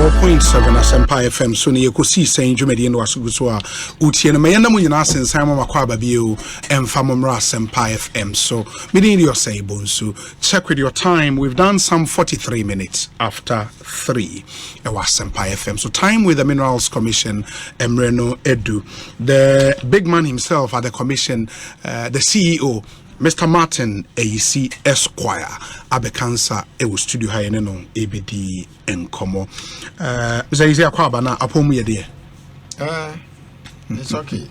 94.7 Asempa FM so ne Ekosiisen dwumadi no asoguso a utie no mayena mu nyina asensan ma makwa babie emfa momra Asempa FM so meaning you say bonsu check with your time. We've done some 43 minutes after 3 Asempa FM. So time with the Minerals Commission, Emreno Edu, the big man himself at the commission, the CEO Mr. Martin AC Esquire Abekansa ewo studio ha yene no ebedi enkomo Mr. Easy akwaba na apomu ye de it's okay.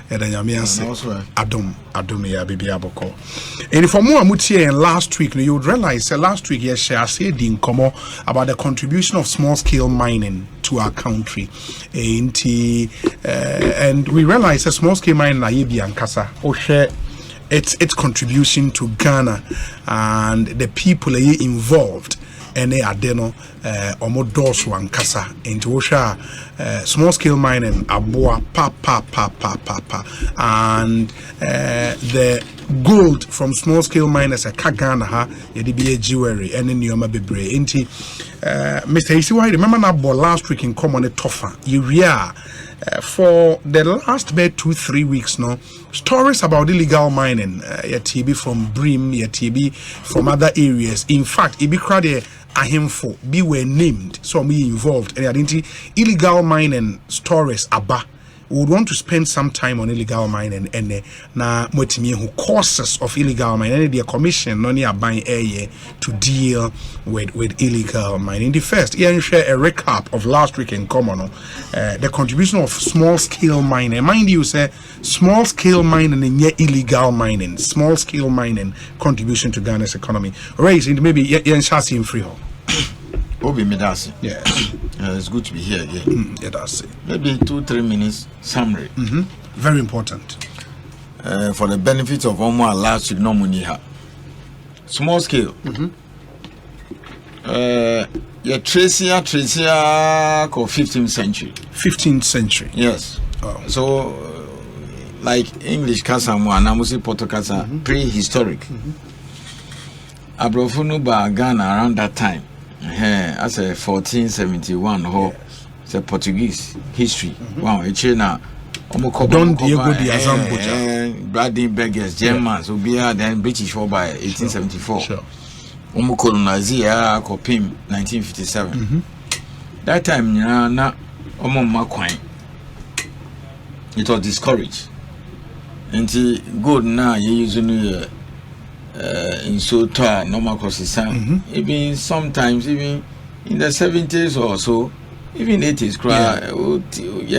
Adom ya bibi aboko. And for more amutie last week you would realize last week yes I said the enkomo about the contribution of small scale mining to our country. And we realize that small scale mining na yebi ankasa o share its contribution to Ghana and the people involved and they are deno omodos wankasa into Osha small scale mining aboa pa and the gold from small scale miners at Ghana ha yedi jewelry and nyoma bebre enti Mr. Isiwa remember na last week in common tofa you for the last 2-3 weeks now, stories about illegal mining, TB from Brim, TB from other areas. In fact, it be crowded a handful, be were named, so me involved, and identity illegal mining stories aba. We would want to spend some time on illegal mining and na motimi who causes of illegal mining and the commission no near buying area to deal with illegal mining. The first, here share a recap of last week in common the contribution of small scale mining. Mind you, say small scale mining and illegal mining, small scale mining contribution to Ghana's economy. Raising maybe Yanshasi in Freehold. Obi Medasi. Yeah. It's good to be here again. Yeah, that's it. Maybe 2-3 minutes summary. Very important. For the benefit of Omar last week, no money. Small scale. Yeah, Tracy, 15th century. 15th century. Yes. Oh. So, like English Kasamu and Namusi Potokasa, prehistoric. Abrofunu ba Ghana around that time. As a 1471 it's a Portuguese history. Wow, it's na Don Diego de Azambuja, Bradley Beggars, Germans, Ubia, then British for by 1874. Sure. Colonizia Kopim 1957. That time na Makwain. It was discouraged. And good now you using in Sota, normal Ekosiisen, even sometimes, even in the 70s or so, even 80s,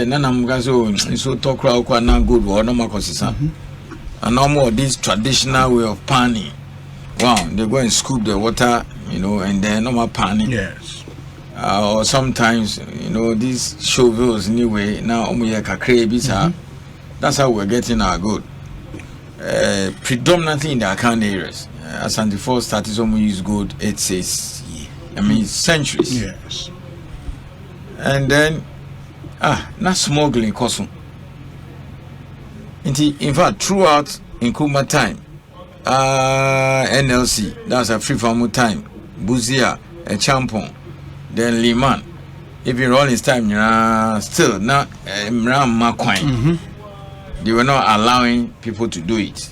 Nanamgazo, in Sota, crowd, not good, or normal Ekosiisen. And no more this traditional way of panning. Wow, they go and scoop the water, and then normal panning. Yes. Or sometimes, these shovels anyway, now, that's how we're getting our good. Predominantly in the account areas. As and before started someone use gold, it says centuries. Yes. And then not smuggling cosum. In fact, throughout in Kuma time, NLC, that's a free farm time, Buzia, a champon, then Liman, even Rollins time, still not Makwain. They were not allowing people to do it.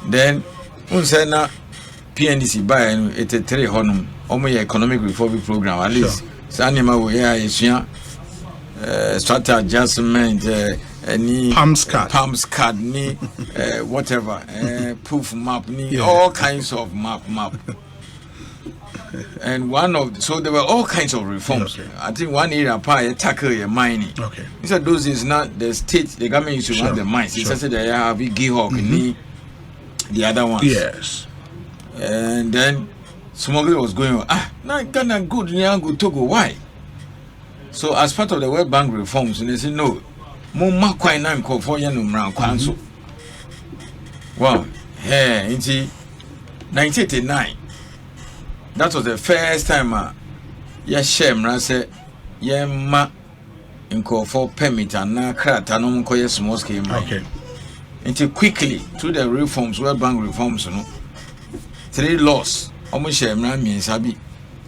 Then, when said now PNDC by 83 honum, only economic reform program at least. Sanima we is strata adjustment, any palms card, ni whatever, proof map, ni all kinds of map. And so there were all kinds of reforms. Okay. I think one area tackle your mining. Okay. He said those is not the state, the government used to run the mines. He said they have Gihawk and the other ones. Yes. And then smuggling was going on. Now Ghana good, Nyango Togo. Why? So as part of the World Bank reforms, and they said no, more Makwain name called for Yanum Council. Wow. Hey, in 1989. That was the first time Yashem said Yema inco for permit and na crat and no small scale mine. Okay. Until quickly through the reforms, World Bank reforms, 3 laws. Almost share means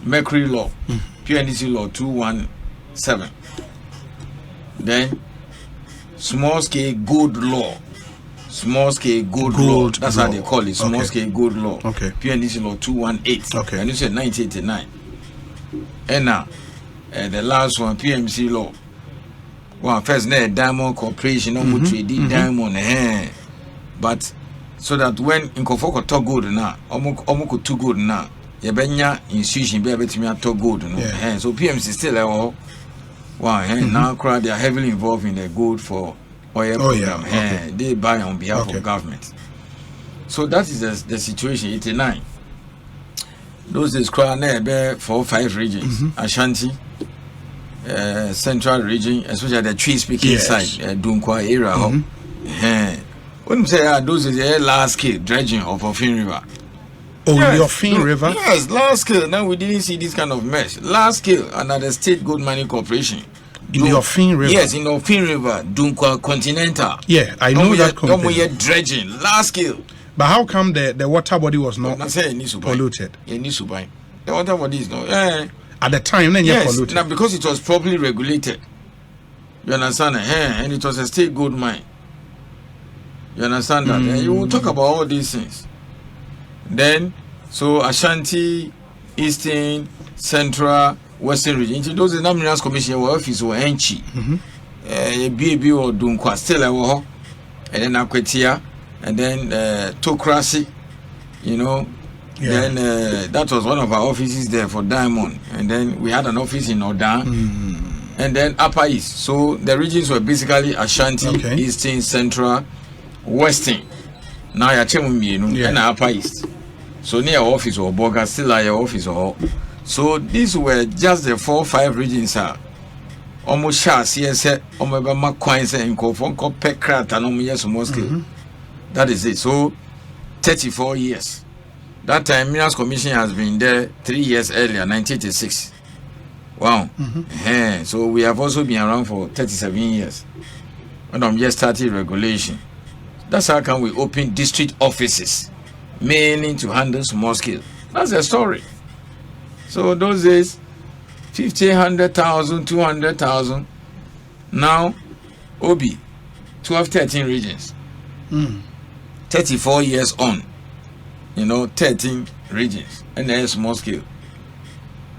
Mercury law, PNDC law 217. Then small scale gold law. Small scale gold law. That's how they call it. Small scale gold law. Okay. PNDC law 218. Okay. And you said 1989. And now the last one, PMC law. Well, first Diamond Corporation, trading diamond, but so that when Nkofoko talk gold now, Omuko too good now, Yabenya institution be able to talk gold, so PMC still wow, now crowd they are heavily involved in the gold for oil program. They buy on behalf of government. So that is the situation. 89. Those is crowd there 4 or 5 regions, Ashanti. Central region, especially the tree speaking side, Dunkwa area. When you say those is a large scale dredging of Ofin River. Oh, the Ofin River? Yes, large scale. Now we didn't see this kind of mess. Large scale under the State Gold Mining Corporation. In the Ofin River? Yes, in the Ofin River, Dunkwa Continental. Yeah, I know that company. No more dredging, large scale. But how come the water body was not polluted? The water body is not. At the time, then polluted. Now because it was properly regulated. You understand? And it was a state gold mine. You understand that? And you will talk about all these things. Then, so Ashanti, Eastern, Central, Western region. Those are the Minerals Commission office were Enchi. BAB or Dunkwa still a and then Akwetia, and then Tokrasi, Then that was one of our offices there for Diamond, and then we had an office in Odan, and then Upper East. So the regions were basically Ashanti, Eastern, Central, Western. Now you're and Upper East. So near our office or Boga, still our office or. So these were just the 4 or 5 regions. Almost CSA, Makwainse and Kofonko Pekrat and small scale. That is it. So 34 years. That time, Minerals Commission has been there 3 years earlier, 1986. Wow. So we have also been around for 37 years. When I'm just starting regulation. That's how can we open district offices, mainly to handle small scale. That's the story. So those days, 50, 100,000, 200,000. Now, Obi, 12, 13 regions. 34 years on. 13 regions, and then small scale.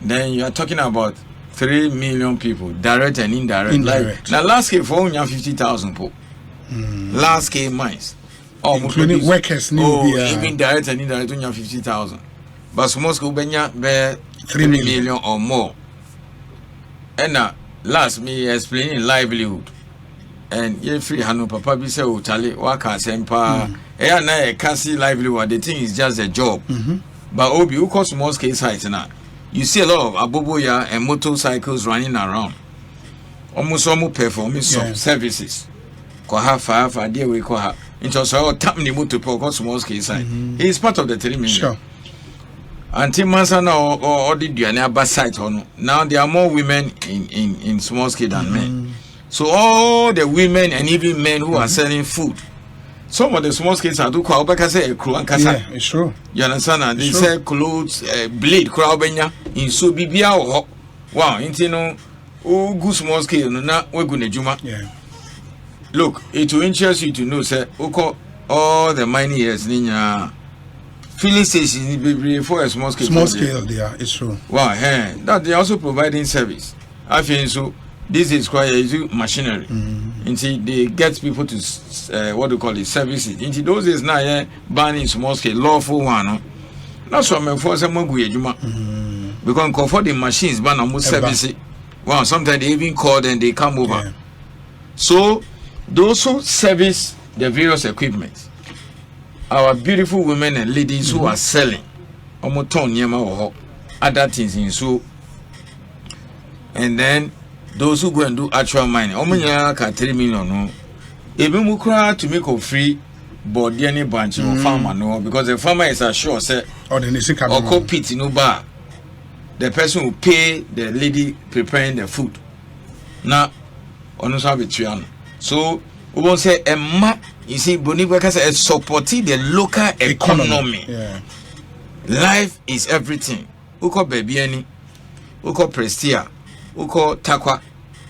Then you are talking about 3 million people, direct and indirect. Like, now, large scale for only 50,000 people. Large scale mines. Including workers, even direct and indirect, only 50,000. But small scale, 3 million or more. And now, last, me explaining livelihood. And if free Hanu Papa be say Utali, Waka Sempa, I can't see livelihood. The thing is just a job. But Obi, who cause small scale sites now? You see a lot of aboboya and motorcycles running around. Almost performing some services. Koha fire, dear we koha. Into so tap the motor for small scale site. He is part of the 3 million. Sure. Until Mansana or the Diana site on. Now there are more women in small scale than men. So all the women and even men who are selling food, some of the small scales are do crowd say a crew and kasa. Yeah, it's true. You understand? And they sell clothes, blade crowd benya in so bibia or wow, oh good small scale na we go nejuma. Yeah. Look, it will interest you to know, sir, all the mining years ninya filling stations be for a small scale. Small scale, yeah, it's true. Wow, that they are also providing service. I feel so. This is quite a machinery. Until they get people to what do you call it, services. Until those days now, banning small scale, lawful one. That's what I'm for some because for the machines ban almost service. Wow, sometimes they even call and they come over. Yeah. So those who service the various equipment, our beautiful women and ladies who are selling almost other things in so, and then those who go and do actual mining, ka 3 million no. Even mukra to make a free body any branch of farmer no, because the farmer is assured say or pit no bar. The person will pay the lady preparing the food. Now, on so we won't say you see, Boniba say supporting the local economy. Yeah. Life is everything. Uko baby any. Uko Prestia, Uko Takwa,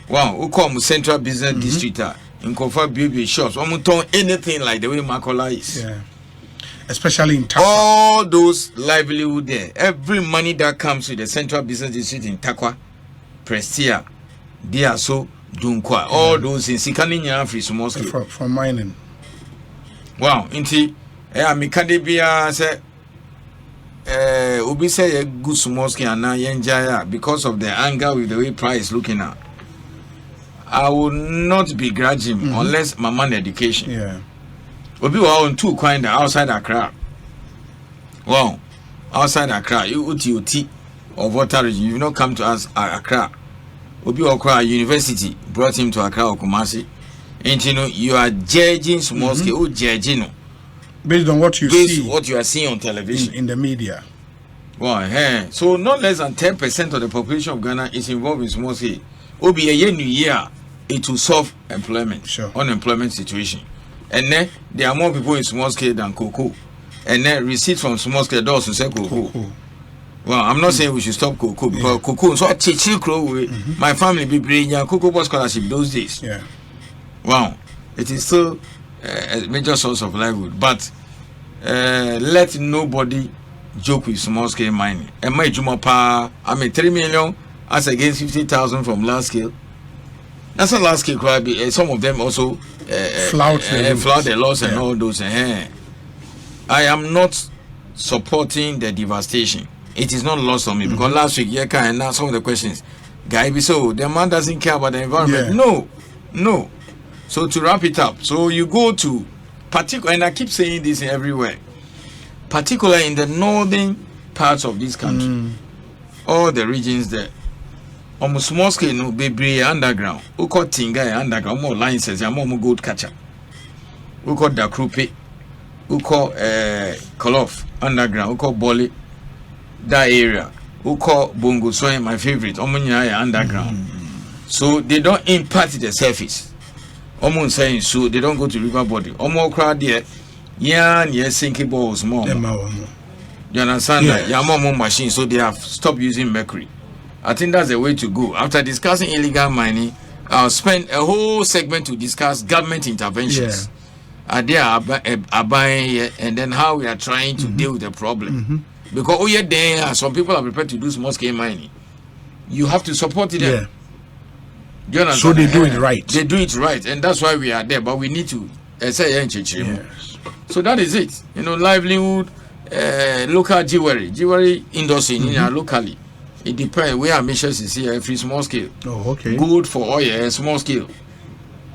wow, Uko Central Business District, in Kofa beauty shops, Omuton anything like the way Makola is. Yeah. Especially in Takwa. All those livelihood there, every money that comes with the Central Business District in Takwa, Prestia, Diaso, Dunkwa, all those in Sikani free small scale. For mining. Wow, inti, Mikadebia said, Obi say a good small scale and now Yenjaya because of the anger with the way price looking at. I will not begrudge him unless my man education. Yeah. Obi wa on two kind outside Accra. Wow, outside Accra, you uti of water region. You've not come to us Accra. Obi Okra University brought him to Accra or Kumasi. And you know you are judging small scale, judging based on what you based see, what you are seeing on television in the media. Wow, hey. So not less than 10% of the population of Ghana is involved in small scale. Obi a year new year it will solve unemployment situation. And then there are more people in small scale than cocoa. And then receipts from small scale doors to say cocoa. Well, I'm not saying we should stop cocoa because cocoa so my family be bringing cocoa boss scholarship those days. Yeah. Wow. It is still a major source of livelihood. But let nobody joke with small scale mining. And my Jumapa, I mean 3 million as against 50,000 from large scale. That's a large scale crowd. Some of them also flout the laws and all those. I am not supporting the devastation. It is not lost on me because last week, and now some of the questions, guy, so the man doesn't care about the environment. No. So to wrap it up, so you go to particular, and I keep saying this everywhere, particularly in the northern parts of this country, all the regions there. On small scale, no baby underground. We call Tinga underground, more licenses, and more gold catcher. We call Dakrupe, we call Kolof underground, we call Boli, that area. We call Bongo Soy, my favorite, Omunyaya underground. So they don't impact the surface. Omun saying so they don't go to river body. Omo crowd there, sinking balls more. You understand that? More machines, so they have stopped using mercury. I think that's the way to go. After discussing illegal mining, I'll spend a whole segment to discuss government interventions. They are buying, and then how we are trying to deal with the problem. Because there some people are prepared to do small scale mining. You have to support them. Yeah. Do you understand? So they do it right. They do it right, and that's why we are there. But we need to say yes. So that is it. You know, livelihood, local jewelry industry locally. It depends where our missions is here. Free small scale. Oh, okay. Good for oil, small scale.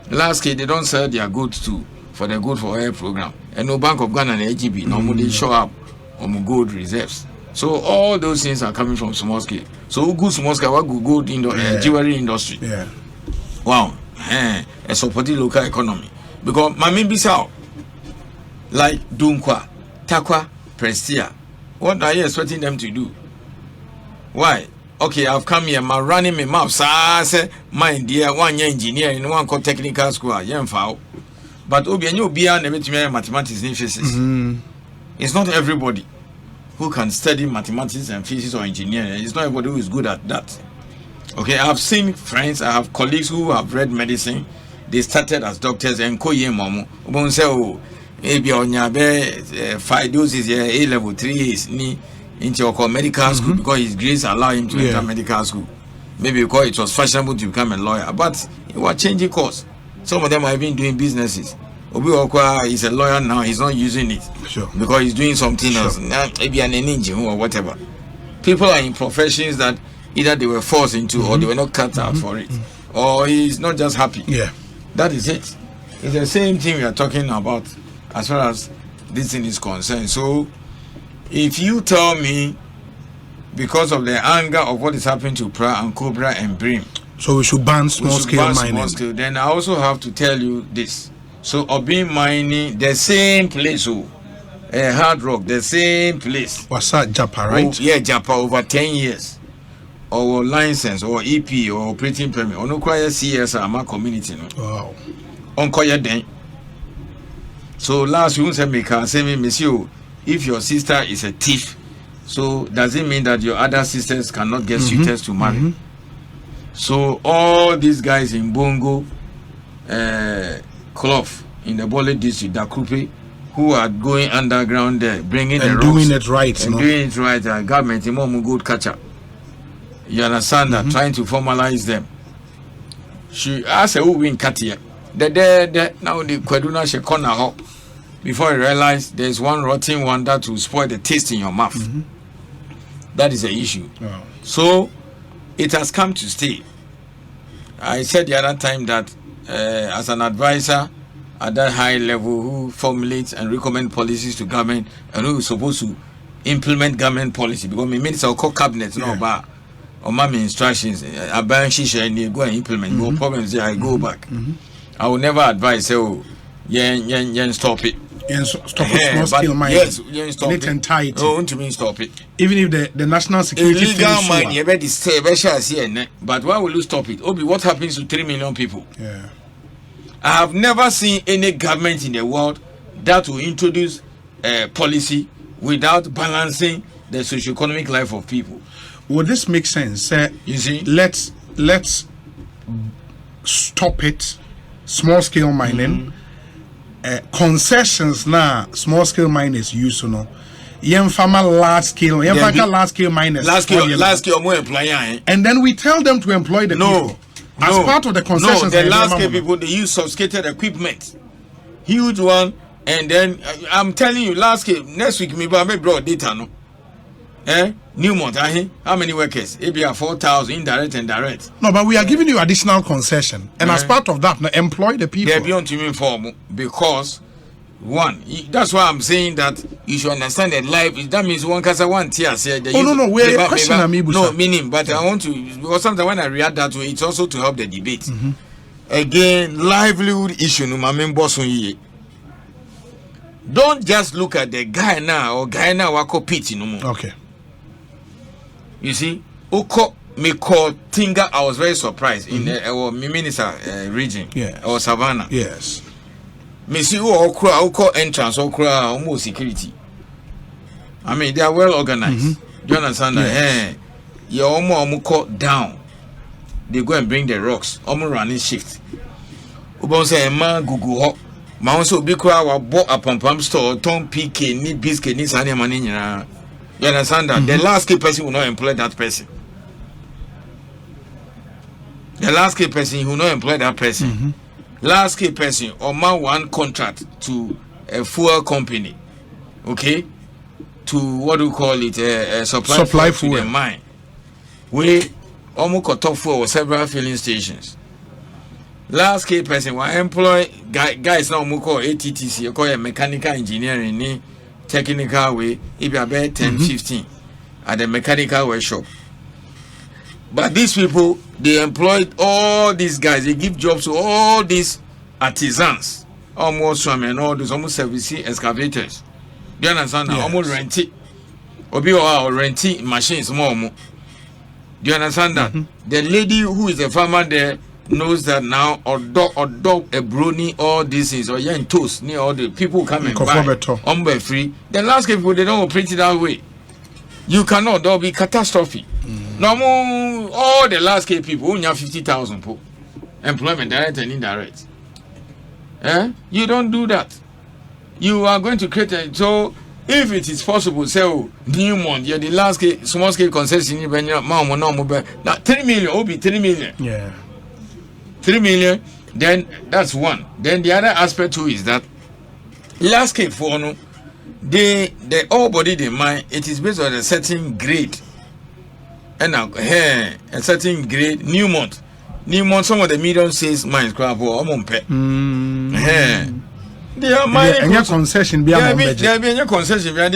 Large scale, they don't sell their goods too for the good for oil program. And no Bank of Ghana and AGB normally show up on gold reserves. So all those things are coming from small scale. So good small scale, what good in the jewelry industry. Yeah. Wow. And supporting local economy. Because Mami Bissau, like Dunkwa, Takwa, Prestia, what are you expecting them to do? Why? Okay, I've come here, I'm running my mouth. So I say, my dear, one year engineer in one called technical school, young foul. But Obiano beyond mathematics and physics. It's not everybody who can study mathematics and physics or engineering. It's not everybody who is good at that. Okay, I've seen friends, I have colleagues who have read medicine. They started as doctors and koye momo. Say, oh, maybe on your 5 doses, A level 3 is ni. Into your medical school because his grades allow him to enter medical school. Maybe because it was fashionable to become a lawyer, but he was changing course. Some of them are even doing businesses. Obi Okwa is a lawyer now, he's not using it because he's doing something else. Maybe an engine or whatever. People are in professions that either they were forced into or they were not cut out for it, or he's not just happy. That is it. It's the same thing we are talking about as far as this thing is concerned. So if you tell me because of the anger of what is happening to Pra and Cobra and Brim, so we should ban small scale mining. Then I also have to tell you this. So Obin mining, the same place, Hard Rock, the same place. What's that, Japa, right? Yeah, Japa over 10 years. Or license, or EP, or operating permit. Or no require CSR, my community. Wow. On Koya Den. So last week, I say, Monsieur, if your sister is a thief So does it mean that your other sisters cannot get suitors to marry? So all these guys in Bongo, Clough, in the Bole district, Dakupe, who are going underground there, bringing and the rocks, doing it right, and doing it right, government, good catcher. You understand that? Trying to formalize them. She asked who win Katia. Now the Kwaduna she corner hop before you realize there's one rotten one that will spoil the taste in your mouth. That is the issue. Oh. So it has come to stay. I said the other time that as an advisor at that high level who formulates and recommend policies to government and who is supposed to implement government policy, because my minister will call cabinet no about or my instructions I ban shisha and you go and implement no problems there. I go back. I will never advise stop it. Stop it, small scale mining. Yes, stop it. Entirety. Oh, to me stop it. Even if the national security illegal mining, you better say, but why will you stop it? Obi, what happens to 3 million people? Yeah. I have never seen any government in the world that will introduce a policy without balancing the socioeconomic life of people. Would this make sense? You see, let's stop it. Small scale mining. Concessions now. Small scale miners use large scale. Large scale miners. Large scale more employer. And then we tell them to employ the people. As part of the concessions, the large scale people, they use sophisticated equipment, huge one, and then I'm telling you, large scale. Next week, me brought data no. Newmont, how many workers? Maybe 4,000 indirect and direct. No, but we are giving you additional concession, and as part of that, now employ the people. They're beyond to me form because one. That's why I'm saying that you should understand that life. That means one casa one tear. No, we're questioning me. No meaning, but I want to because sometimes when I react that way, it's also to help the debate. Again, livelihood issue. No, my main boss on ye. Don't just look at the guy now or guy now wako pity no more. Okay. You see, Oko me call Tinga. I was very surprised in our minister region or Savannah. Yes. Me see who entrance almost security. I mean they are well organized. Do you understand that? You almost down. They go and bring the rocks. Almost running shift. Ubon say man gugu ho. Ma also be kwa wa bo a pom store ton PK ni biscuit ni sane money nyina. You understand that? The last key person will not employ that person. The last key person will not employ that person. Last key person or man one contract to a fuel company, okay, to what do you call it, supply fuel to the mine. We almost cut off for several filling stations. Last key person will employ guys now we call ATTC, you call a mechanical engineering, technical way, if you are about 10, 15 at the mechanical workshop. But these people, they employed all these guys. They give jobs to all these artisans, almost and all those almost servicing excavators. Do you understand? Yes. Almost renting, or renting machines more. Do you understand that? The lady who is a farmer there knows that now, or dog a brony, all these things, or young toast near all the people come and buy free. The last people they don't operate it that way. You cannot. There will be catastrophe. No more. All the last K people only have 50,000 employment, direct and indirect. You don't do that. You are going to create a so. If it is possible, say Newmont, you're the last small scale concession. Now 3 million, will be 3 million. Yeah. 3 million. Then that's one. Then the other aspect too is that last scale for no. The all body they mine, it is based on a certain grade. And a certain grade, Newmont, some of the medium sales mines crap or they are mining concession. They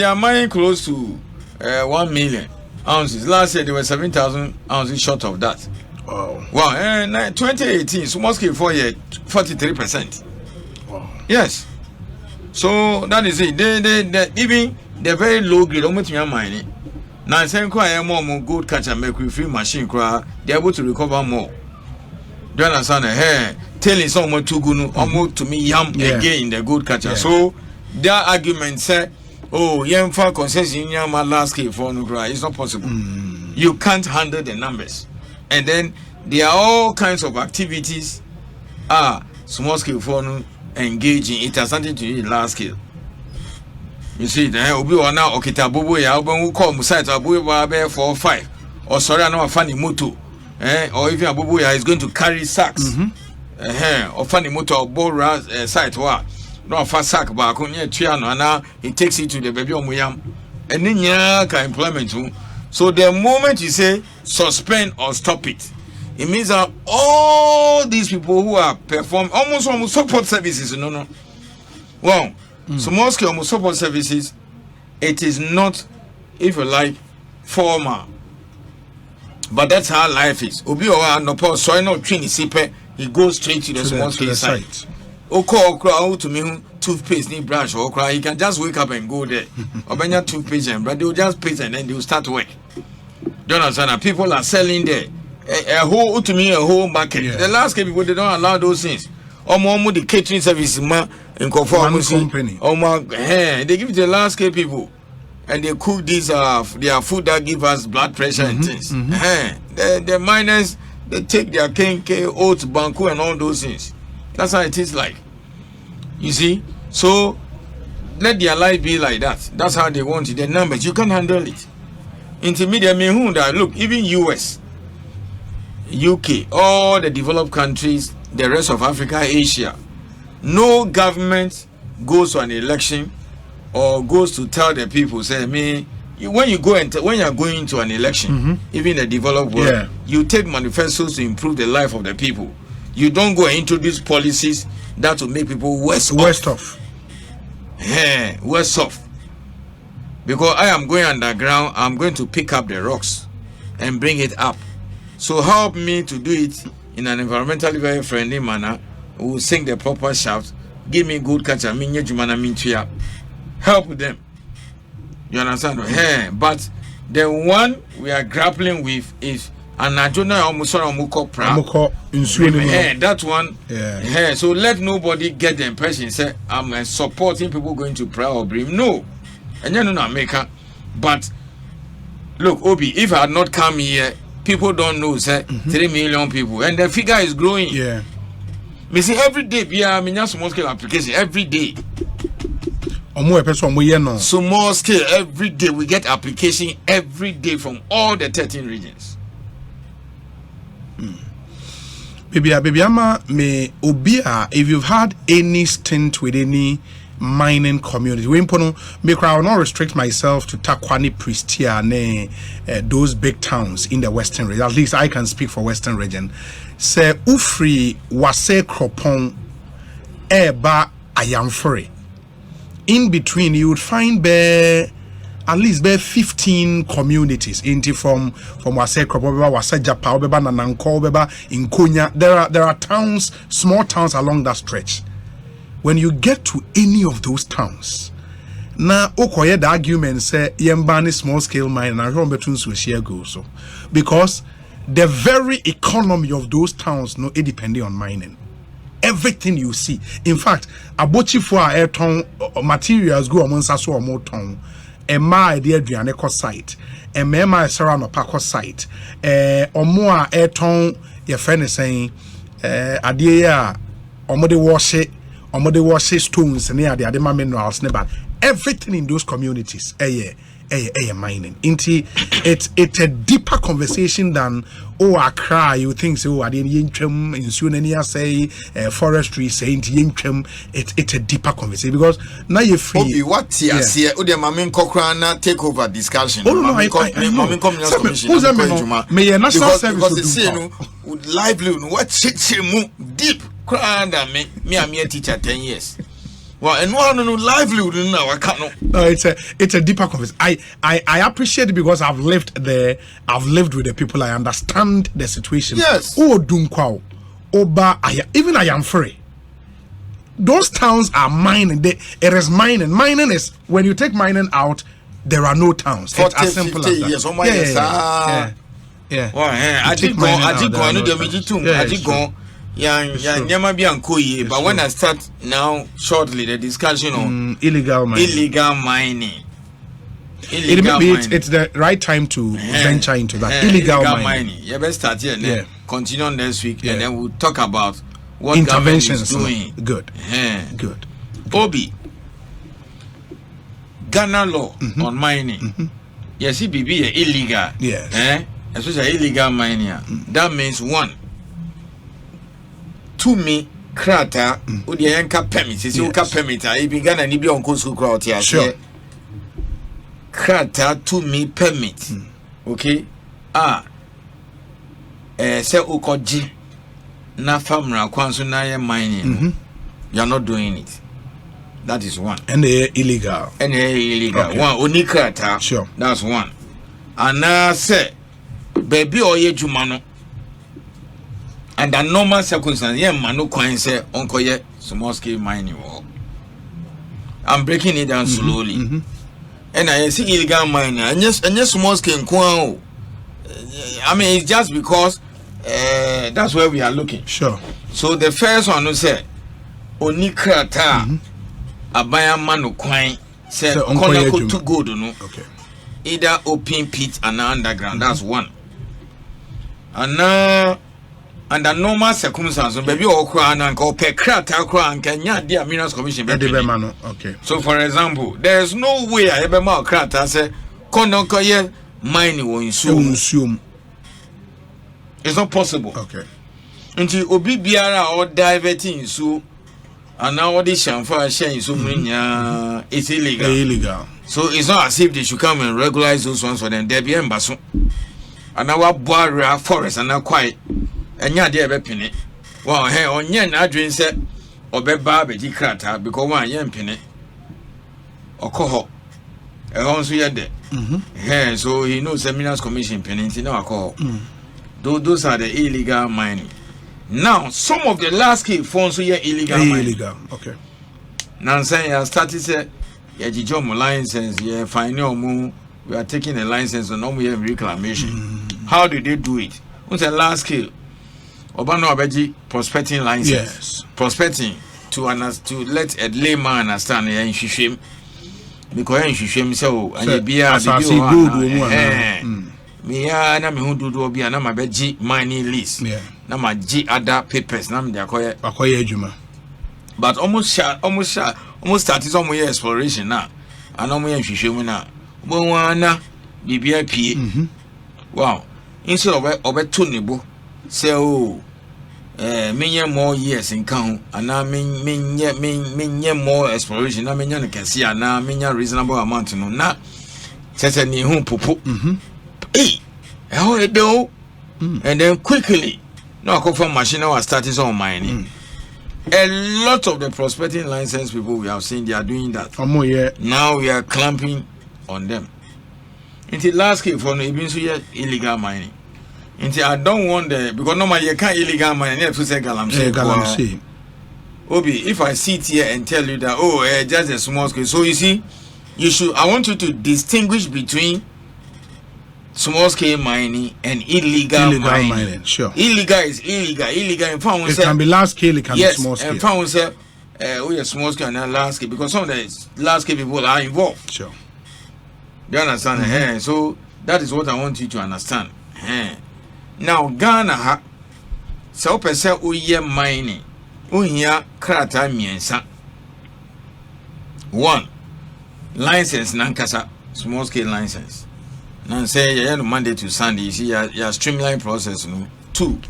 are mining close to 1 million ounces. Last year there were 7,000 ounces short of that. Wow. And 2018, small scale 4 year, 43%. Wow. Yes. So that is it. They even the very low grade, almost mining. Now, saying quite more good catch and make with free machine cry, they're able to recover more. Do you understand? Telling someone to go almost to me again in the good catcher. So their argument said oh, yeah, for concession, yeah, my last scale for no cry. It's not possible. You can't handle the numbers. And then there are all kinds of activities small scale for no engaging. It has something to do with large scale. You see, then Obi or now Okita Bobo ya who call Musait Abu 4 or 5. Or sorry, I know a funny moto. Or even Abu is going to carry sacks. Or funny motor or bowl site wa. No fast sack back on your triano and now he takes it to the baby omuyam. And then can employment. So the moment you say suspend or stop it, it means that all these people who are performing almost support services, no. Well, small scale support services, it is not, if you like, formal. But that's how life is. Obi or no post so no train he goes straight to the small scale site. Oko to me toothpaste need brush or cry, he can just wake up and go there. Or when you toothpaste and but they'll just paste and then they'll start work. Do you understand? People are selling there. A whole market. Yeah. The last people they don't allow those things. Almost the catering service man in company. They give it to the last people. And they cook these their food that give us blood pressure and things. The miners they take their kenke, oats, banku and all those things. That's how it is like. You see? So let their life be like that. That's how they want it. The numbers, you can't handle it. Intermediate mean that look, even US, UK, all the developed countries, the rest of Africa, Asia, no government goes to an election or goes to tell the people, say, when you are going to an election, even the developed world, you take manifestos to improve the life of the people. You don't go and introduce policies that will make people worse off. Worse off. Because I am going underground, I'm going to pick up the rocks and bring it up. So help me to do it in an environmentally very friendly manner. We will sink the proper shaft. Give me good catcher. Help them. You understand? But the one we are grappling with is that one. So let nobody get the impression say I'm supporting people going to prayer or brim. No. And you know America. But look, Obi, if I had not come here, people don't know, say 3 million people. And the figure is growing. Yeah. Me see every day, small scale application every day. Small scale every day. We get application every day from all the 13 regions. Baby ama me obia if you've had any stint with any mining community we impono me I will not restrict myself to Takwani Pristia those big towns in the western region. At least I can speak for western region. Se ufri wase kropon eba ayamfore. In between you would find at least 15 communities from Wase Kropo, Wase Japa, Obeba Nananko, Obeba Inkonya. There are towns, small towns along that stretch. When you get to any of those towns, now okoye the argument say yembani small scale mining and Ron between share go so because the very economy of those towns it depending on mining. Everything you see. In fact, abochi for airton materials go among saso or more ton. Emma idea Adriane site, Emma Serrano Paco site, or more airton, your friend is saying, Adia, or mode wash stones, and the other minerals, never. Everything in those communities, mining. It's a deeper conversation than Accra. You think so? I didn't yinchem in Sunania say forestry saying yinchem. It's a deeper conversation because now you're free. Obi, what here? Ode mamin Kokrana take over discussion. Oh no, I mamin communist commission. Who's that? May a national service because the would lively what shit deep. Kranda me am a teacher 10 years. Well, and one livelihood now I can't. No, it's a deeper conversation. I appreciate it because I've lived there. I've lived with the people. I understand the situation. Yes. Oh, Dunkwao, Oba, even I am free. Those towns are mining. It is mining. Mining is when you take mining out, there are no towns. 40, it's as simple 50 as years. that. Oh my yes. Yeah. Well, I did go. I did go. Nyama bi anko ye, but when I start now shortly the discussion on illegal mining. It's the right time to venture into that. Illegal mining. You better start here and then continue next week, and then we'll talk about what interventions government is doing. Good. Obi, Ghana law on mining. Yes, it be illegal. Yes. Especially illegal mining. That means one. To me, krata, udiyanka permit. Is you permit? If you Ghana, you be on school crowd here. Sure. Krata to me permit. Okay. Say ukoji na famra kwanso na ye mining. You are not doing it. That is one. And they illegal. Okay. One oni krata. Sure. That's one. And say baby oye jumano. And the normal circumstances, manu kwan say onko ye small scale mining. I'm breaking it down slowly. And I see illegal mining, and yes, small scale kwan. I mean, it's just because that's where we are looking. Sure. So the first one who said, "Oni krata abaya manu kwan say kona ko to go no." Okay. Either open pit and underground. That's one. And under normal circumstances, baby or crown and go per krata crown can ya dear Minerals Commission. Okay. So for example, there's no way I ever more krata say kona ko ye mining will ensue. It's not possible. Okay. Until obi biara or diverting so and now all this shamfa sharing so it's illegal. So it's not as if they should come and regularize those ones for them. There be embassy. And our border forest and now quiet. And ya dear penny. Well, hey, on yen adrin said or be barbe crata because one yen penny or coho. A also yet there. So he knows the Minerals Commission penny in our call. Those are the illegal mining. Now, some of the last key phones here illegal mining. Okay. Now I'm saying I started say yeah, license, yeah, final we are taking a license and we have reclamation. How do they do it? What's the last scale? Obano Abeji prospecting license. Yes. Prospecting to let a layman understand and shame. Because shame so and be me na me hu dudu obi na ma beji mining list. Na ma ji other papers na me dey akoye adwuma. But almost started some way exploration now. And no more nhwehwem na. Bo wana bibia pie. Wow. Instead of obeto nebo say oh menya more years in count and na menya more exploration na menya ne kese na menya reasonable amount no na sese ni hu popo. How it do? And then quickly no I from machine was starting some mining. A lot of the prospecting license people we have seen they are doing that. Now we are clamping on them. Until last case for illegal mining. Until I don't want the because normally you can't illegal mining. You have to say galamsey. Obi, if I sit here and tell you that just a small scale, so you see, I want you to distinguish between small scale mining and illegal mining. Sure. Illegal is illegal. In fact, it can be large scale, it can be small scale. In fact, we are small scale and large scale because some of the large scale people are involved. Sure. Do you understand? So that is what I want you to understand. Now, Ghana, so per se, we mining. We here, krata miensa. One, license nankasa, small scale license. Now say you have Monday to Sunday. You see, you streamline process. No. Two,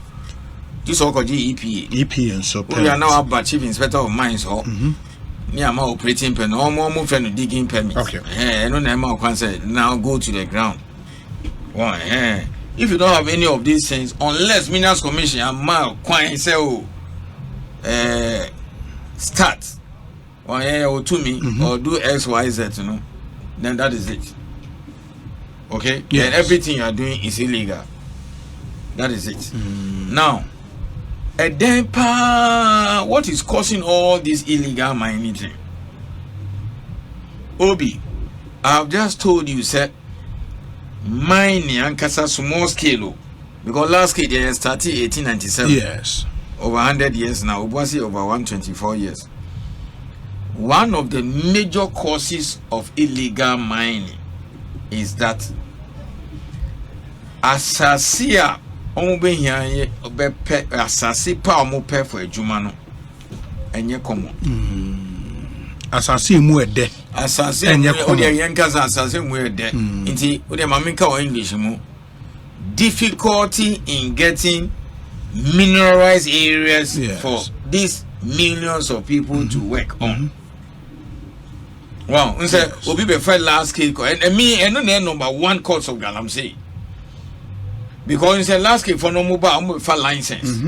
this all called EPA. And so we are now about chief inspector of mines. Me am operating permit. No more friend digging permit. Okay. No name can say now go to the ground. One. If you don't have any of these things, unless Minerals Commission and Mal Quine say start. One or to me or do X Y Z. You know, then that is it. Okay, yes. And everything you are doing is illegal. That is it. Now, and then what is causing all this illegal mining thing? Obi, I have just told you, sir, mining and kasa small scale because last scale they started 1897. Yes. over 100 years now, Obuasi over 124 years. One of the major causes of illegal mining is that asasia ombe hianye obepe asasi pa omope for adwuma no enye komo asasi mu ede asasi enye komo ode yenka asasi mu ede nti ode maminka o English mu difficulty in getting mineralized areas for these millions of people to work on. Wow, unse obi be fight last cake and me and no number one cause of Galamsey. Because it's a last cake for no mobile for license.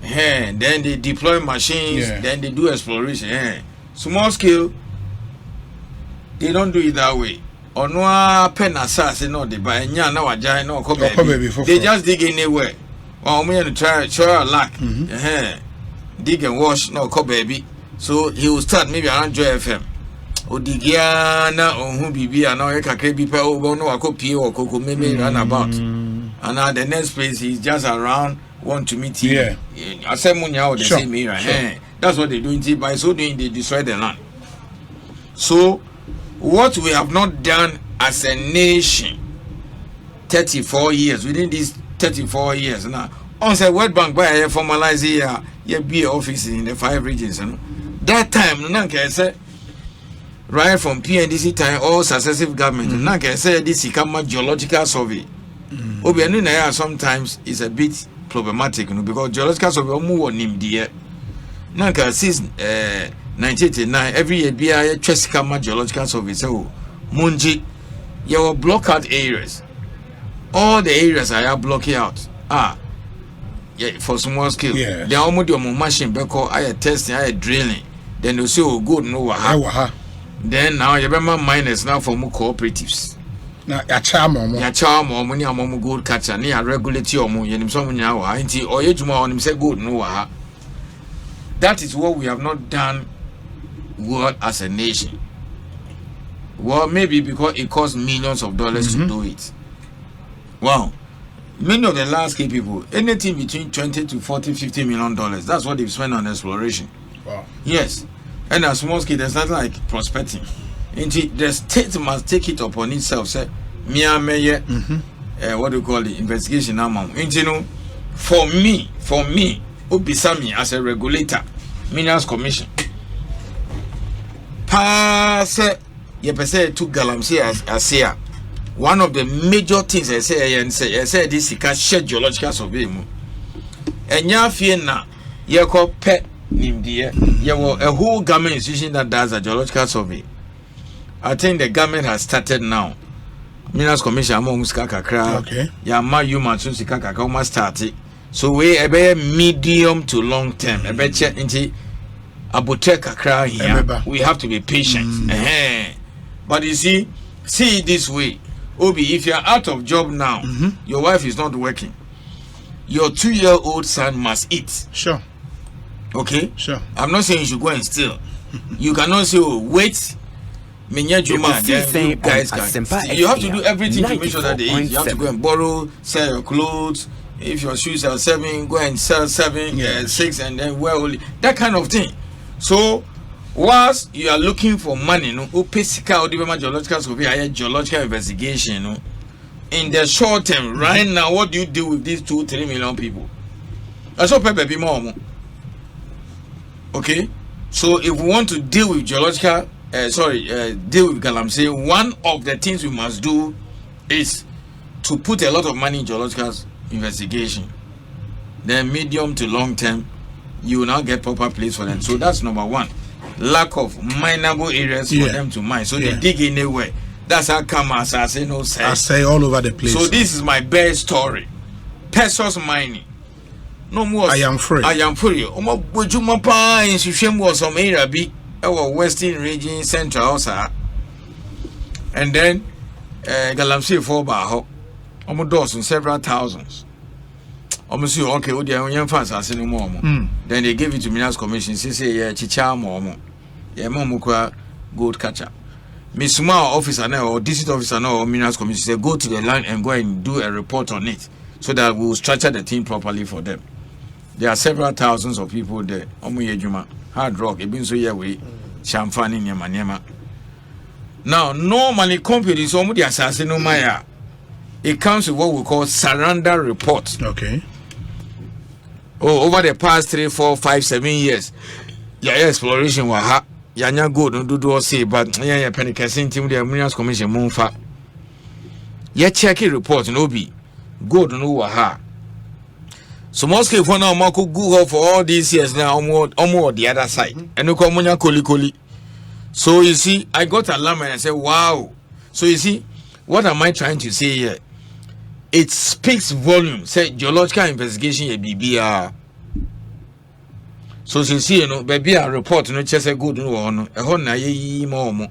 Then they deploy machines, then they do exploration. Small scale, they don't do it that way. Or no pen assassin, no, they buy now a giant no they just dig anywhere. Well, I'm going to try our luck. Dig and wash, no, baby. So he will start maybe around Joy FM. Odigiana or who be and now can be over no copy or cocoa maybe run about. And now the next place he's just around, want to meet him. I said, Munya, they say me, that's what they do. By so doing, they destroy the land. So, what we have not done as a nation, 34 years, within these 34 years now, on the World Bank by a formalize here, be office in the 5 regions. That time, none can say. Right from PNDC time, all successive governments. Now can say this is come geological survey. Sometimes it's a bit problematic, because geological survey move on him there. Now since 1989, every year be a Chesikama geological survey. So Munji, you block out areas. All the areas are blocking out. For small scale. They are almost your machine because I testing, I drilling. Then you say, oh, good, no, then now you remember miners now for more cooperatives. Now ya charm or money among gold catcher near regulate your money and some now ain't or yet on him say good no. That is what we have not done well as a nation. Well, maybe because it costs millions of dollars to do it. Wow. Many of the landscape people, anything between 20 to 40, $50 million. That's what they've spent on exploration. Wow. Yes. And a small scale, there's nothing like prospecting. The state must take it upon itself. Say, what do you call it? Investigation. For me, Obisami as a regulator, Minerals Commission. Pass ye pese to Galamsey as here. One of the major things I say this is share geological survey. And ya fear na ye call pet. A whole government institution that does a geological survey. I think the government has started now. Minerals Commission among Skakakra. Okay. Yama Yuma Sunsikaka started. So we a medium to long term. A better into Aboteka here. We have to be patient. But you see it this way. Obi, if you are out of job now, your wife is not working. Your 2-year-old son must eat. Sure. Okay? Sure. I'm not saying you should go and steal. You cannot say, oh, wait. You guys can. You have to do everything to make sure that they eat. You have to go and borrow, sell your clothes. If your shoes are 7, go and sell 7, 6, and then wear only. That kind of thing. So, whilst you are looking for money, geological survey, geological investigation, in the short term, right now, what do you do with these 2-3 million people? That's what people be more. Okay, so if we want to deal with geological, deal with Galamsey, one of the things we must do is to put a lot of money in geological investigation. Then medium to long term, you will now get proper place for them. So that's number one. Lack of mineable areas for them to mine. So they dig anywhere. That's how come as I say no say. I say all over the place. So this is my best story. Pesos mining. No more. I am free. Omo bojuma pa in Sushem was some area be our western region, central also. And then Galamsey for Baho. Omo doors in several thousands. Omo see okay, odi an fans as no more. Then they gave it to Minerals Commission. Say yeah, chicha more. Yeah, momo gold catcher. Miss Small officer now or district officer now or Minerals Commission say go to the land and go and do a report on it so that we will structure the thing properly for them. There are several thousands of people there. Hard rock, it been so yeah way, champagne in Yamaniama. Now, normally companies the assassin Maya. It comes with what we call surrender report. Okay. Oh, over the past 3, 4, 5, 7 years, yeah, exploration was ha. Yanya good no do say, but yeah, penny casting team the Minerals Commission Moonfa. Yeah, check it report no be good no waha. So mostly for now, Marco Google for all these years now, almost the other side. And no commonia koli. So you see, I got alarm and I said, wow. So you see, what am I trying to say here? It speaks volume. Say geological investigation a BBR. So you see, baby, a report no just a good no a whole more.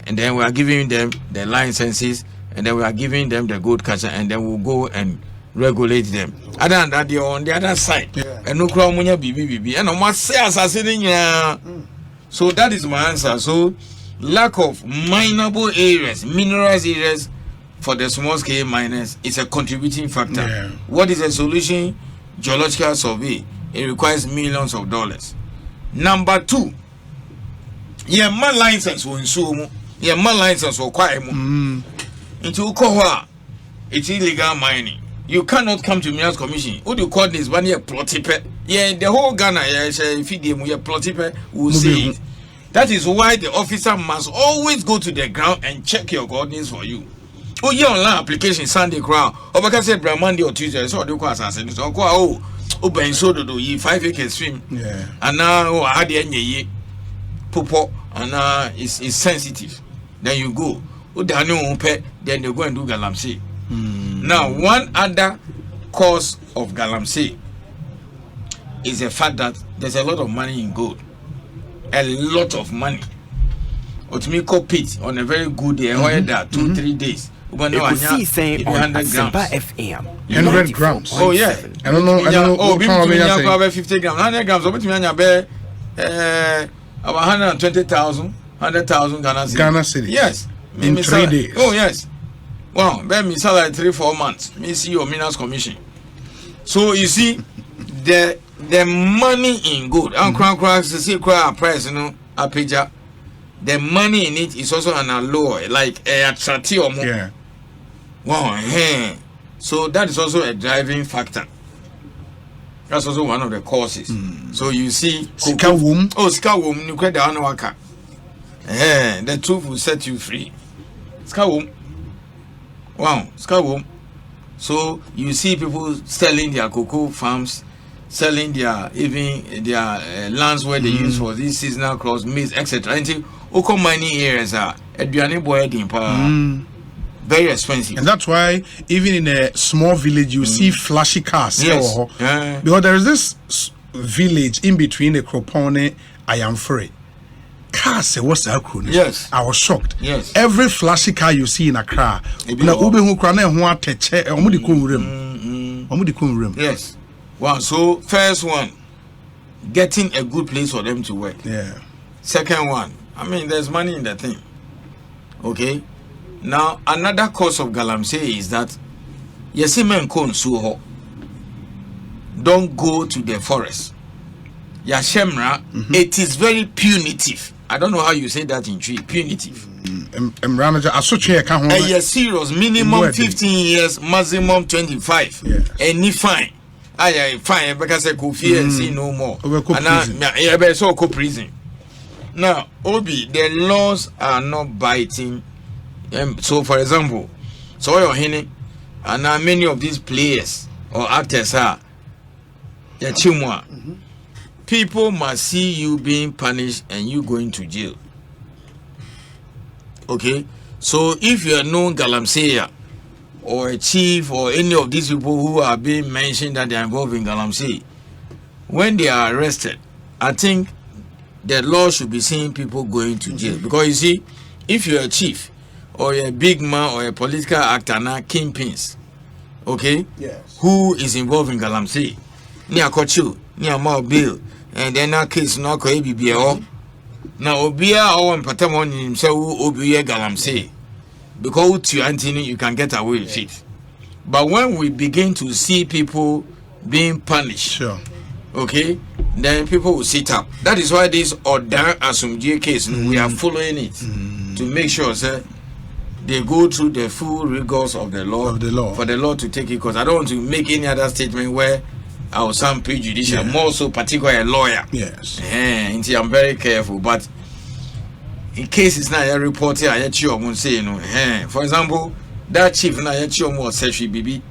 And then we are giving them the licenses, and then we are giving them the good catcher, and then we'll go and regulate them. Other than that, you're on the other side. And no crown BB. And I must say, assassinating. So that is my answer. So lack of mineable areas, minerals areas for the small scale miners is a contributing factor. Yeah. What is a solution? Geological survey. It requires millions of dollars. Number 2, yeah, my license will ensure. Yeah, my license will require more. Into Koha, it's illegal mining. You cannot come to Minerals Commission. What do you call this? One year plotipe. Yeah, the whole Ghana, yeah, feed them. Yeah, plotipe will say it. That is why the officer must always go to the ground and check your coordinates for you. Oh, yeah, online application Sunday ground. Or because say Monday or Tuesday, so do assassin. So ben so do ye 5 acres swim. Yeah. And now I had the ye popo and it's sensitive. Then you go. Then you go and do galamsey. Now, one other cause of galamsey is the fact that there's a lot of money in gold. A lot of money. Otumiko pit on a very good day, 2-3 days. Ekosiisen on Asempa FM. 100 grams. Oh yeah. I don't know. Oh, 50 grams. 100 grams. About 120,000, 100,000 Ghana cedis. Yes. In 3 days. Oh yes. Well, then me salary 3-4 months. Me see your Minerals Commission. So you see, the money in gold. And see price, a the money in it is also an alloy, like a attractive. Yeah. Wow. So that is also a driving factor. That's also one of the causes. So you see, Sika womb. Oh, Sika womb. You create the anwaka. The truth will set you free. Sika womb. Wow, Sika womb. So you see people selling their cocoa farms, selling their lands where they use for these seasonal crops, maize, etc. Until Oko mining areas are very expensive. And that's why even in a small village you see flashy cars. Yes. Because there is this village in between the Kropone, I am free. Cars was acronym. Yes. I was shocked. Yes. Every flashy car you see in Accra. Yes. Wow. So first one, getting a good place for them to work. Yeah. Second one, I mean, there's money in the thing. Okay. Now another cause of galamsey is that yesimen kon suho. Don't go to the forest. Yashemra, it is very punitive. I don't know how you say that in tree. Punitive. Serious. Minimum 15 years, maximum 25. Yeah. Any fine. Fine because I could fear and see no more. And so prison. Now, Obi, the laws are not biting. So, for example, so your henny, and now many of these players or actors are chimwa. People must see you being punished and you going to jail. Okay? So if you are known galamsey or a chief or any of these people who are being mentioned that they are involved in galamsey, when they are arrested, I think the law should be seeing people going to jail. Because you see, if you're a chief or you're a big man or a political actor, now kingpins, okay? Yes. Who is involved in galamsey? Near Kochu, near Mao Bill. And then our case now could be all. Now, Obia or Patamon himself, Obia galamsey. Because to Anthony, you can get away with it. But when we begin to see people being punished. Sure. Okay, then people will sit up. That is why this Oda Asumdie case, we are following it to make sure, sir, they go through the full rigors of the law, for the law to take it. Because I don't want to make any other statement where I will sound prejudicial, more so particularly a lawyer. Yes. Until I'm very careful. But in cases now, I report here, I say, for example, that chief now, I sexually baby,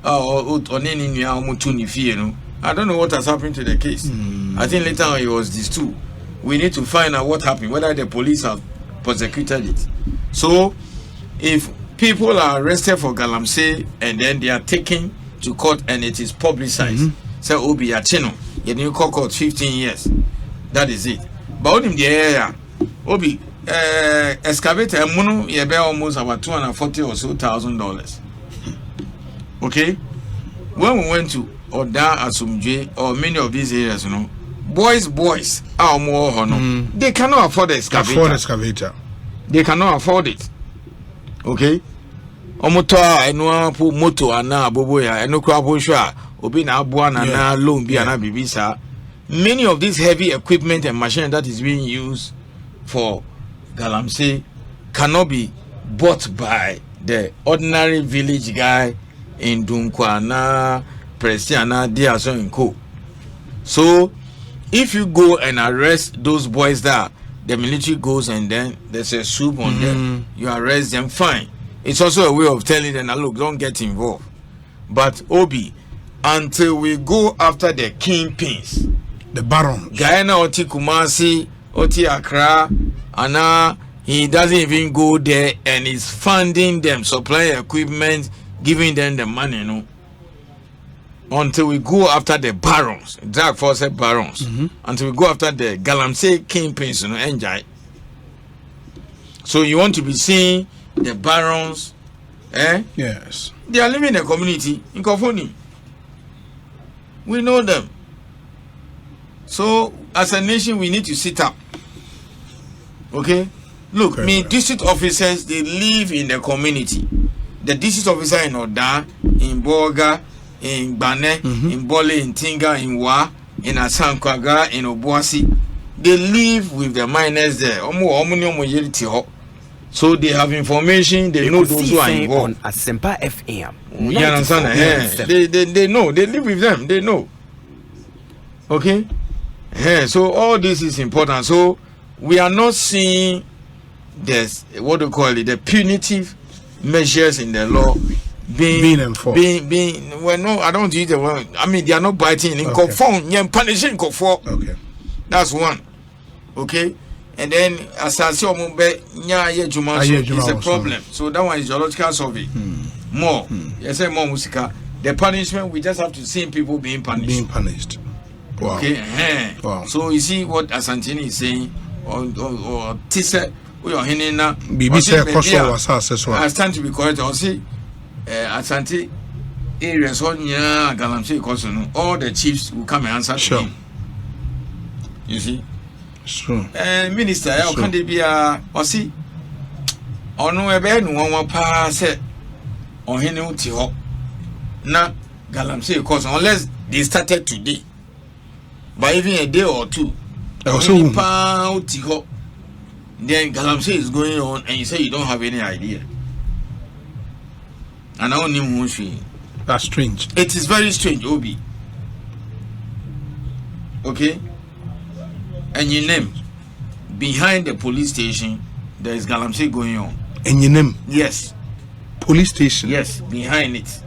on any new I don't know what has happened to the case. I think later on it was these two. We need to find out what happened, whether the police have prosecuted it. So, if people are arrested for Galamsey and then they are taken to court and it is publicized, say Obi Achino, you new court 15 years. That is it. But in the area, Obi excavator Muno you bear almost about $240 or so $1,000. Okay? When we went to Oda Asumdie or many of these areas, boys are more they cannot afford the excavator. They cannot afford it. Okay? Omoto eno pu moto ana boboya eno kwa boshwa obi na aboa na loan bi ana bibisa. Many of these heavy equipment and machine that is being used for Galamsey cannot be bought by the ordinary village guy in Dunkwana, Prestiana, Diaso and Co. So, if you go and arrest those boys there, the military goes and then there's a soup on them, you arrest them, fine. It's also a way of telling them, look, don't get involved. But Obi, until we go after the kingpins, the barons, Guyana Oti Kumasi, Oti Accra, and he doesn't even go there and is funding them, supplying equipment, giving them the money, until we go after the barons, drug force barons, until we go after the Galamsey kingpins, enjoy. So you want to be seeing the barons, Yes. They are living in a community in Kofoni. We know them. So as a nation, we need to sit up. Okay? Look, district officers, they live in the community. The district officer in Oda, in Boga, in Bane, in Bole, in Tinga, in Wa, in Asankwaga, in Obuasi, they live with the miners there. So they have information, they know those who are involved. On Asempa FM. You understand? They know, they live with them, they know. Okay? So all this is important. So we are not seeing this, what do you call it, the punitive measures in the law being enforced. Well, no, I don't use the word. I mean, they are not biting in conform, punishing conform. Okay. That's one. Okay? And then as I say, it's a problem. So that one is geological survey. More. Yes, more musica. The punishment, we just have to see people being punished. Wow. Okay. Wow. So you see what Asantini is saying, or Tisa, we are hinting now. I stand to be correct. I'll see Asanti areas on Galamsey Kosono. All the chiefs will come and answer. Sure. You see. Sure. Minister, I can't be a see. Or no, a bed, one pass it on Hinu na Galamsey Kosono, unless they started today. By even a day or two, then Galamsey is going on, and you say you don't have any idea. And I only know. That's strange. It is very strange, Obi. Okay? And your name, behind the police station, there is Galamsey going on. And your name? Yes. Police station? Yes, behind it.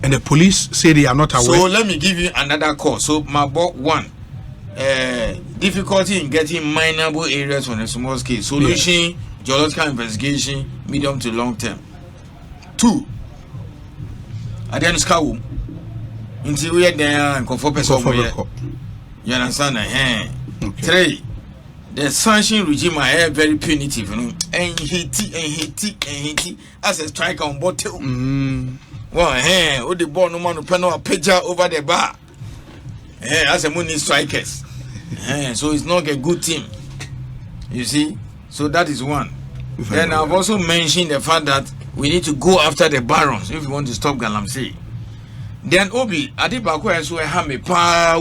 And the police say they are not aware. So let me give you another call. So my book one, difficulty in getting mineable areas on a small scale. Solution, geological investigation, medium to long term. 2, Adenska until we are there and conform person. You understand? Okay. 3, the sanction regime are very punitive, and hit as a strike on bottle. Well, the ball no man no picture over the bar. As a money strikers. So it's not a good team. You see? So that is one. Then I've also mentioned the fact that we need to go after the barons if we want to stop Galamsey. Then Obi Adibako and so Hame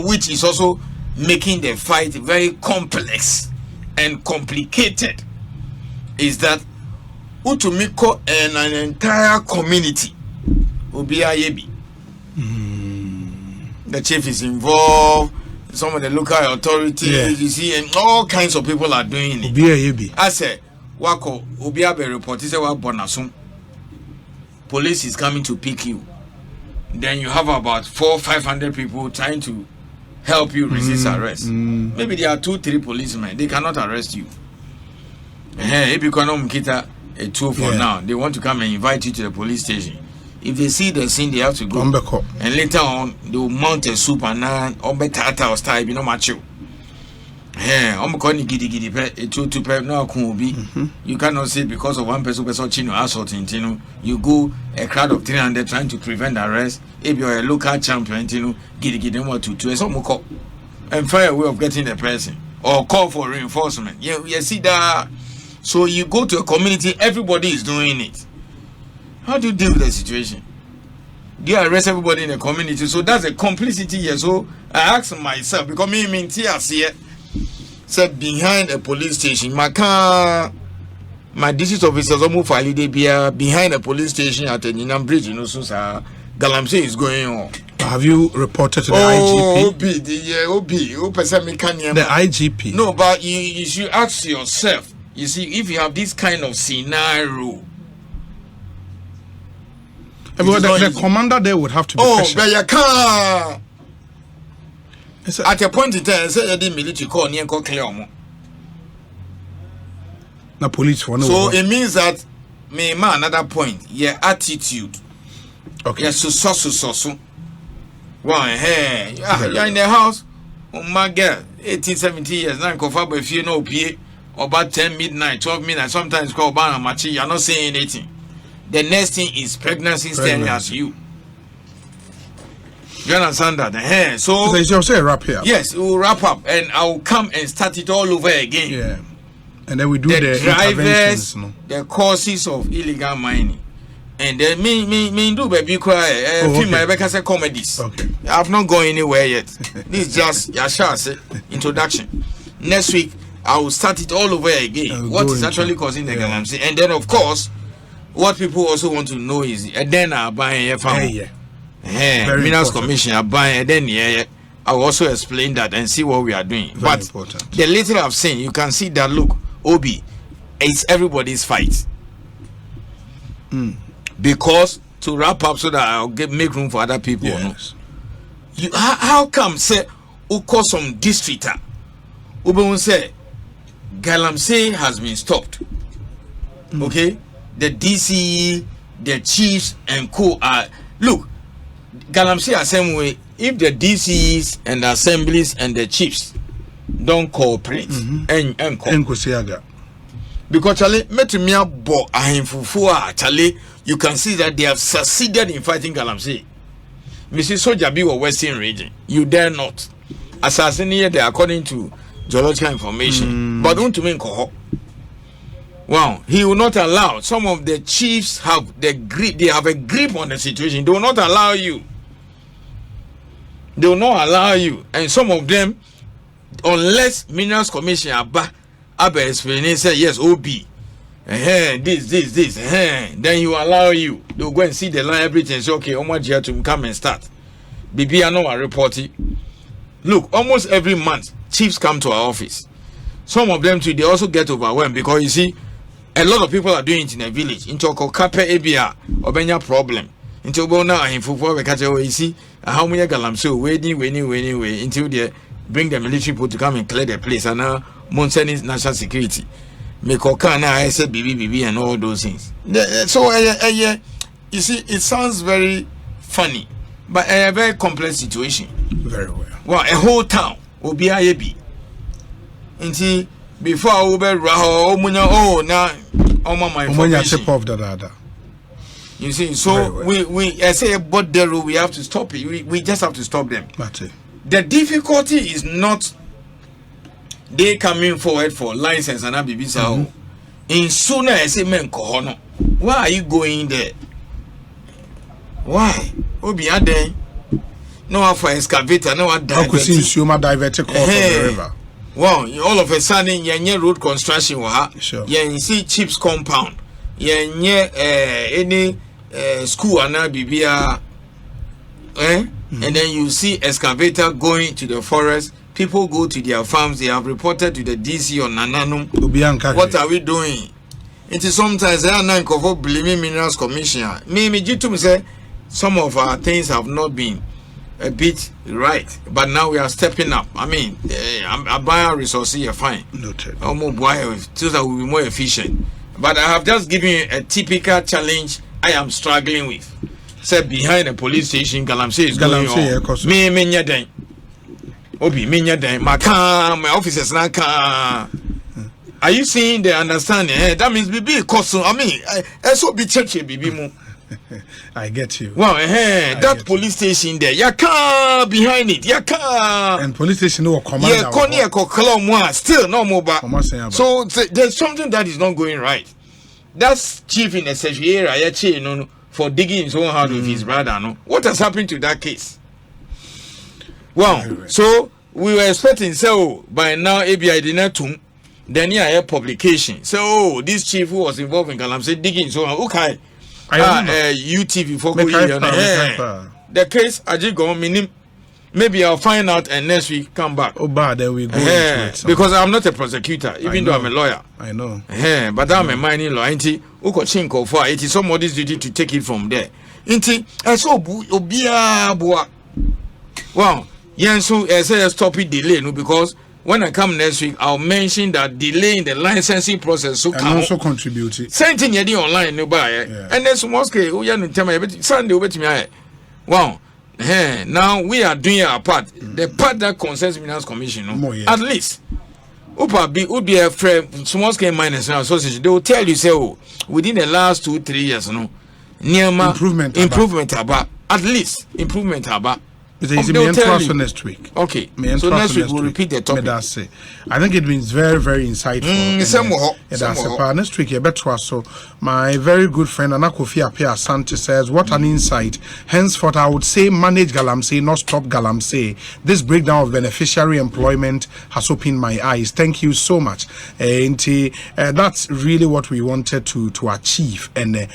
which is also making the fight very complex and complicated, is that Utumiko and an entire community Obi Ayebi. The chief is involved, some of the local authorities, you see, and all kinds of people are doing it. I said, Wako, Ubiabe report, he said, Bonasum. Police is coming to pick you. Then you have about 400-500 people trying to help you resist arrest. Maybe there are 2-3 policemen, they cannot arrest you. If you cannot get a tool for now, they want to come and invite you to the police station. If they see the scene, they have to go. And later on, they will mount a soup and tata or style, you know, macho. You cannot say because of one person chino assault, you go a crowd of 300 trying to prevent arrest. If you're a local champion, and find a way of getting the person or call for reinforcement. You see that. So you go to a community, everybody is doing it. How do you deal with the situation? Do you arrest everybody in the community? So that's a complicity here. So I asked myself, because me here said behind a police station, my district officers almost behind a police station at the Ninam Bridge, so Galamsey is going on. Have you reported to the IGP? The IGP. No, but you should ask yourself, you see, if you have this kind of scenario, the commander there would have to be patient. But you can't. At a point in time, say the military call near clear. The police for no. So it means that another point, your attitude. Okay. Yes, so. Why, hey, you're in the house. Oh my God, 18, 17 years now. Confirm if you know PA about 10 midnight, 12 midnight. Sometimes call Bana Machi. You're not saying anything. The next thing is pregnancy staring at you. You understand that? So you'll say wrap here. Yes, we'll wrap up and I'll come and start it all over again. Yeah. And then we do the drivers, the causes of illegal mining. And then me do baby cry film comedies. Okay. I've not gone anywhere yet. This is just Yasha's introduction. Next week I will start it all over again. What is actually causing the Galamsey? And then of course what people also want to know is then I buy a family. Minerals Commission are buying, and then I will also explain that and see what we are doing. But important. The little I've seen, you can see that look, Obi, it's everybody's fight. Because to wrap up so that I'll make room for other people. Yes. How come say Uko some district Ubi will say Galamsey has been stopped. Okay? The DCE, the chiefs and co are look. Galamsey are same way. If the DCs and the assemblies and the chiefs don't cooperate, because Charlie, metumia bo ahimfufua Charlie, you can see that they have succeeded in fighting Galamsey. Mrs. Soja be Western region, you dare not assassinate there according to geological information. But don't to mean coho. Wow, he will not allow. Some of the chiefs have the grip. They have a grip on the situation. They will not allow you. They will not allow you. And some of them, unless Minerals Commission Abba explain, say yes, OB, this, then he will allow you. They will go and see the line, everything. Say okay, Omar to come and start. BB, I know I report it. Look, almost every month, chiefs come to our office. Some of them too, they also get overwhelmed because you see. A lot of people are doing it in a village. Into Okape Abia, Obenya problem. Into Bona and Fufu, you see how many Galamsey waiting until they bring the military people to come and clear the place. And now Monsenis national security. Make Okana, I said BB and all those things. So you see, it sounds very funny, but a very complex situation. Very well. Well, a whole town will be IAB. Until before I will be now my information. You see, so we say about the rule, we have to stop it. We just have to stop them. The difficulty is not they coming forward for license and abibisa. In sooner I say men kohono. Why are you going there? Why? Obi ade no for excavator, no divert the river. Well, all of a sudden, yenye road construction sure. You see chips compound, yenye any school and bibia, and then you see excavator going to the forest. People go to their farms. They have reported to the DC or Nananum. What are we doing? It is sometimes there are nine of blaming Minerals Commissioner. Me to say some of our things have not been a bit right, but now we are stepping up. I mean, I buy our resources, you're fine. Noted. So that will be more efficient. But I have just given you a typical challenge I am struggling with. Say behind a police station, Galamsey is going on. Me den. Obi me den. My officers na car. Are you seeing the understanding? That means BB cost. I mean, so be church BB mo. I get you. Well, that police station there, yaka behind it, yaka. And police station no command. Yeah, still no mobile. So there's something that is not going right. That's chief in the sexual area, for digging his own house with his brother. No, what has happened to that case? Well, so we were expecting so by now ABI did not tune. Then here a publication. So this chief who was involved in Galamsey digging his own house. Okay. UTV for the case I just go minim. Maybe I'll find out and next week come back. Oh, bad, then we go into it. Because I'm not a prosecutor, even though I'm a lawyer. I know. But I'm a mining lawyer. It is somebody's duty to take it from there. I saw Obia Boa. Well, Yensu say stop it delay no because when I come next week, I'll mention that delay in the licensing process so and also contributed. Same thing you do online, no buy. And then some Sunday over to me. Wow. Now we are doing our part. The part that concerns Minerals Commission, at least. Would be a friend, small scale miners association. They will tell you, say, within the last 2-3 years, improvement about at least improvement about. Next week. Okay. So next week we'll repeat the topic. I think it means very, very insightful. Next week, better. So my very good friend Anakofi Apia Asante says, what an insight. Henceforth, I would say manage Galamsey, not stop Galamsey. This breakdown of beneficiary employment has opened my eyes. Thank you so much. That's really what we wanted to achieve and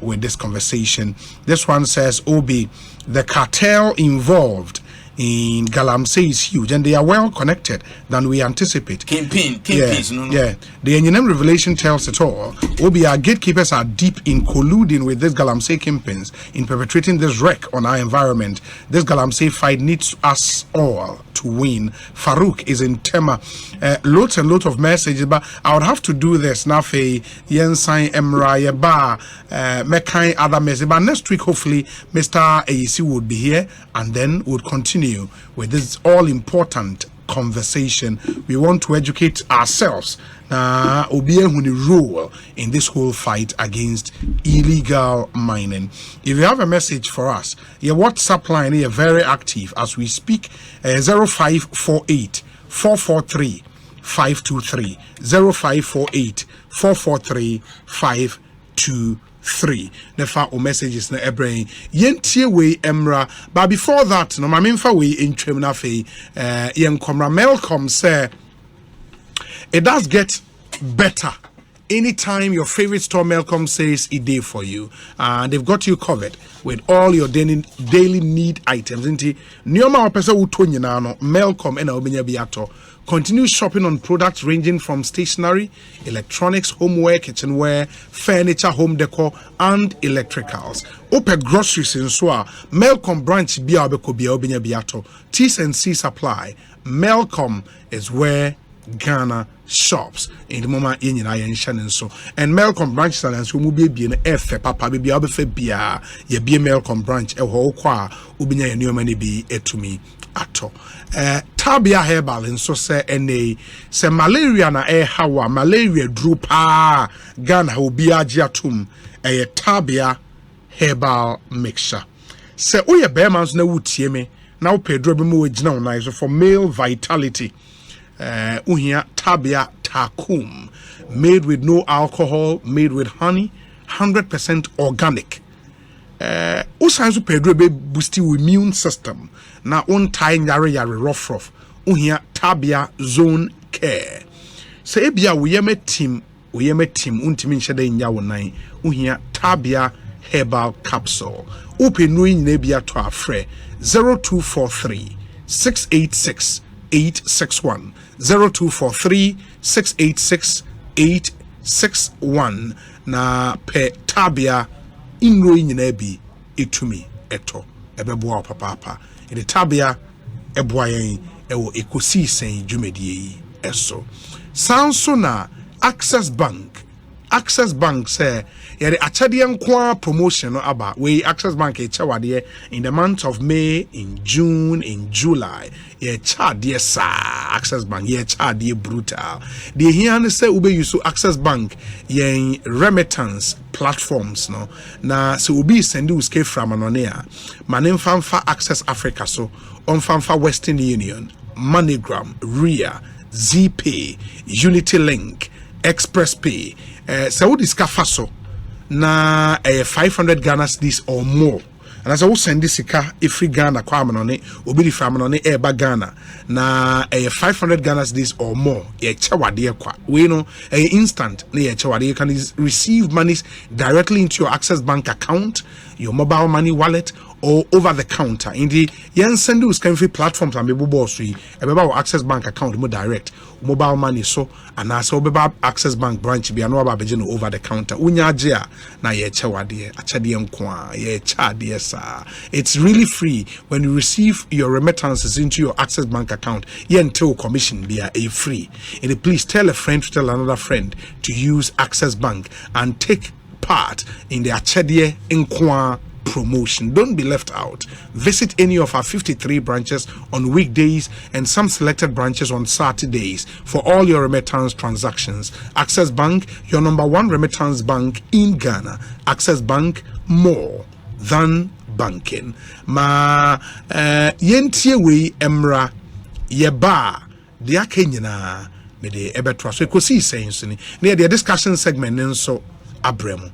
with this conversation. This one says, Obi, the cartel involved in Galamsey is huge and they are well connected than we anticipate. Kingpins, no. Yeah, the NNM revelation tells it all. Obi, our gatekeepers are deep in colluding with these Galamsey kingpins in perpetrating this wreck on our environment. This Galamsey fight needs us all to win. Farouk is in Tema. Lots and lots of messages, but I would have to do this now for Yensan Emra Yeba Mekai other messages. But next week, hopefully, Mr. AEC would be here and then would continue with this all important conversation. We want to educate ourselves Obiehuni role in this whole fight against illegal mining. If you have a message for us, your WhatsApp line is very active as we speak. 0548 443 523 0548 443 523. Nefa o messages na ebrain yentie we emra, but before that no mamemfa we intwem na fe yen komra Melcom say it does get better anytime your favorite store Melcom says it day for you, and they've got you covered with all your daily need items. Inti nioma opesa utonyi na no Melcom ena obenya biato. Continue shopping on products ranging from stationery, electronics, homeware, kitchenware, furniture, home decor, and electricals. Open groceries in Swa, Melcom branch biabeko biabenya biato. T&C supply. Melcom is where Ghana shops in the moment in Shannon so and Melcom branch salons will be an F papa be bia ye be Melcom branch a whole qua ubinya new money be to me ato tabia herbal and so say say malaria na hawa malaria drupa Ghana will be agiatum a tabia herbal mixture say oh ya bearmans na wutie me now pedro be mo wagina na so for male vitality. Uhia tabia takum, made with no alcohol, made with honey, 100% organic. usan so pedro be boost your immune system na on tie yare rough uhia tabia zone care se ebia wo yema team untimi nhede nya wo nan uhia tabia herbal capsule open no nyina bia to afre 0243 686 861 0243 686 861 na pe tabia inro nyina bi etumi eto ebeboa papa ede tabia eboa yen ewo Ekosiisen dwumadie eso sanso na Access Bank say yere achade nkwa promotion no aba we Access Bank e chawade in the month of May, in June, in July ye chade sa Access Bank ye chade brutal the here ne say ube use Access Bank ye remittance platforms no na se obi send you ske from anonea manemfa Access Africa so onfa Western Union, MoneyGram, RIA, ZPay, Unity Link, Express Pay. So what is kafaso na 500 Ghana cedis or more. And as I will send this free Ghana kwa manone, obi di fa manone eba Ghana na 500 Ghana cedis or more. Ye chawade kwa. We know instant na ye chawade you can receive monies directly into your Access Bank account, your mobile money wallet, or over the counter. In the yen send you can free platforms and maybe boss we about Access Bank account more direct mobile money so and also about Access Bank branch be no about over the counter unya jia na ye chawade achade nkwa ye chade sa. It's really free when you receive your remittances into your Access Bank account. Yen tell commission be a free. And please tell a friend to tell another friend to use Access Bank and take part in the achade nkwa promotion. Don't be left out. Visit any of our 53 branches on weekdays and some selected branches on Saturdays for all your remittance transactions. Access Bank, your #1 remittance bank in Ghana. Access Bank, more than banking. Ma yentie we emra yeba dia kenyina me de ebetwa so Ekosiisen so ni the discussion segment nso abremo.